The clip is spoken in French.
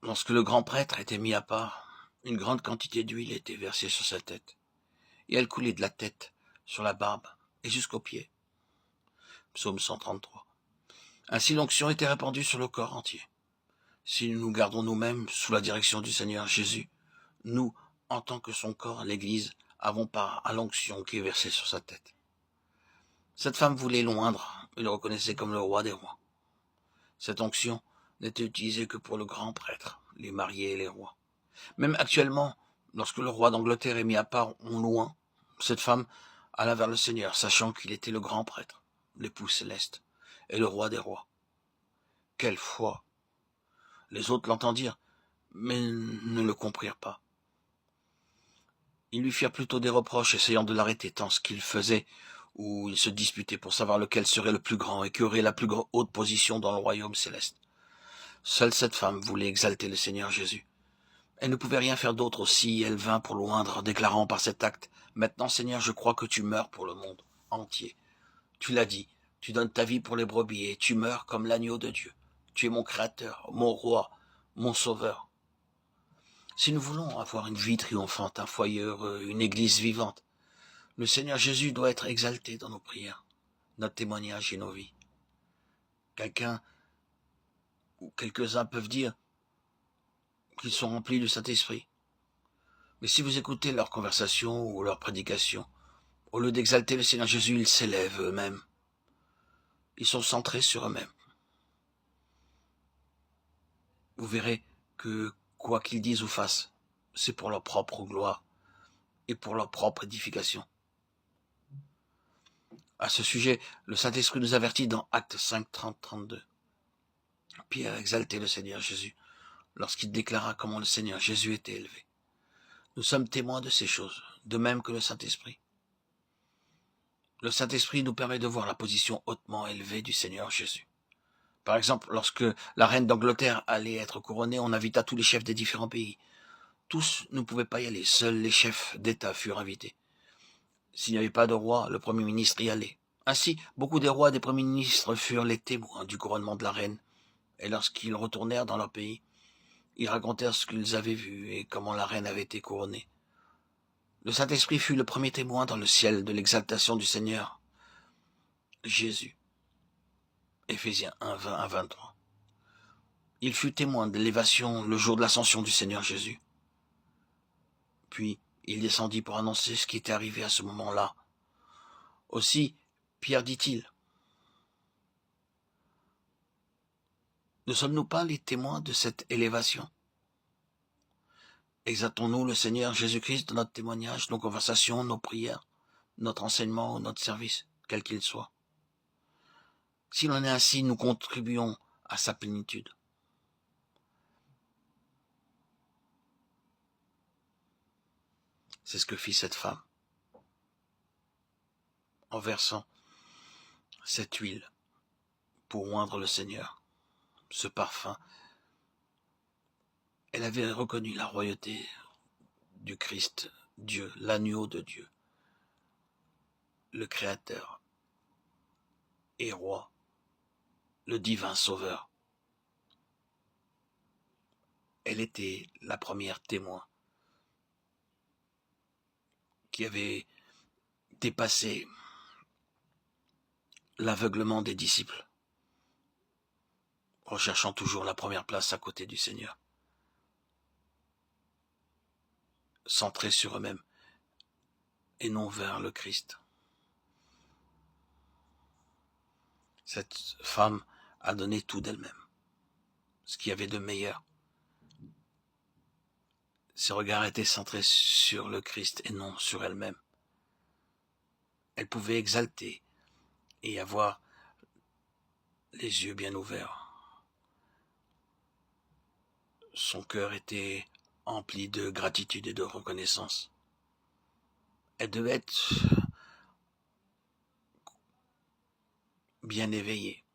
Lorsque le grand prêtre était mis à part, une grande quantité d'huile était versée sur sa tête, et elle coulait de la tête, sur la barbe, et jusqu'aux pieds. Psaume 133. Ainsi l'onction était répandue sur le corps entier. Si nous nous gardons nous-mêmes sous la direction du Seigneur Jésus, nous, en tant que son corps, l'Église, avons part à l'onction qui est versée sur sa tête. Cette femme voulait l'oindre et le reconnaissait comme le roi des rois. Cette onction n'était utilisée que pour le grand prêtre, les mariés et les rois. Même actuellement, lorsque le roi d'Angleterre est mis à part, on loin, cette femme alla vers le Seigneur, sachant qu'il était le grand prêtre, l'époux céleste, et le roi des rois. Quelle foi! Les autres l'entendirent, mais ne le comprirent pas. Ils lui firent plutôt des reproches, essayant de l'arrêter tant ce qu'il faisait, où ils se disputaient pour savoir lequel serait le plus grand et qui aurait la plus haute position dans le royaume céleste. Seule cette femme voulait exalter le Seigneur Jésus. Elle ne pouvait rien faire d'autre aussi, elle vint pour l'oindre, déclarant par cet acte, « Maintenant, Seigneur, je crois que tu meurs pour le monde entier. Tu l'as dit, tu donnes ta vie pour les brebis et tu meurs comme l'agneau de Dieu. Tu es mon créateur, mon roi, mon sauveur. » Si nous voulons avoir une vie triomphante, un foyer heureux, une église vivante, le Seigneur Jésus doit être exalté dans nos prières, notre témoignage et nos vies. Quelqu'un ou quelques-uns peuvent dire qu'ils sont remplis du Saint-Esprit. Mais si vous écoutez leur conversation ou leur prédication, au lieu d'exalter le Seigneur Jésus, ils s'élèvent eux-mêmes. Ils sont centrés sur eux-mêmes. Vous verrez que quoi qu'ils disent ou fassent, c'est pour leur propre gloire et pour leur propre édification. À ce sujet, le Saint-Esprit nous avertit dans Actes 5, 30, 32. Pierre exaltait le Seigneur Jésus lorsqu'il déclara comment le Seigneur Jésus était élevé. Nous sommes témoins de ces choses, de même que le Saint-Esprit. Le Saint-Esprit nous permet de voir la position hautement élevée du Seigneur Jésus. Par exemple, lorsque la reine d'Angleterre allait être couronnée, on invita tous les chefs des différents pays. Tous ne pouvaient pas y aller, seuls les chefs d'État furent invités. S'il n'y avait pas de roi, le Premier ministre y allait. Ainsi, beaucoup des rois et des premiers ministres furent les témoins du couronnement de la reine. Et lorsqu'ils retournèrent dans leur pays, ils racontèrent ce qu'ils avaient vu et comment la reine avait été couronnée. Le Saint-Esprit fut le premier témoin dans le ciel de l'exaltation du Seigneur Jésus. Éphésiens 1, 20 à 23. Il fut témoin de l'élévation le jour de l'ascension du Seigneur Jésus. Puis, il descendit pour annoncer ce qui était arrivé à ce moment-là. Aussi, Pierre dit-il, « Ne sommes-nous pas les témoins de cette élévation ? Exaltons-nous le Seigneur Jésus-Christ dans notre témoignage, nos conversations, nos prières, notre enseignement ou notre service, quel qu'il soit. Si l'on est ainsi, nous contribuons à sa plénitude. » C'est ce que fit cette femme, en versant cette huile pour oindre le Seigneur, ce parfum. Elle avait reconnu la royauté du Christ, Dieu, l'agneau de Dieu, le Créateur et roi, le divin Sauveur. Elle était la première témoin qui avait dépassé l'aveuglement des disciples, recherchant toujours la première place à côté du Seigneur, centrés sur eux-mêmes et non vers le Christ. Cette femme a donné tout d'elle-même, ce qu'il y avait de meilleur. Ses regards étaient centrés sur le Christ et non sur elle-même. Elle pouvait exalter et avoir les yeux bien ouverts. Son cœur était empli de gratitude et de reconnaissance. Elle devait être bien éveillée.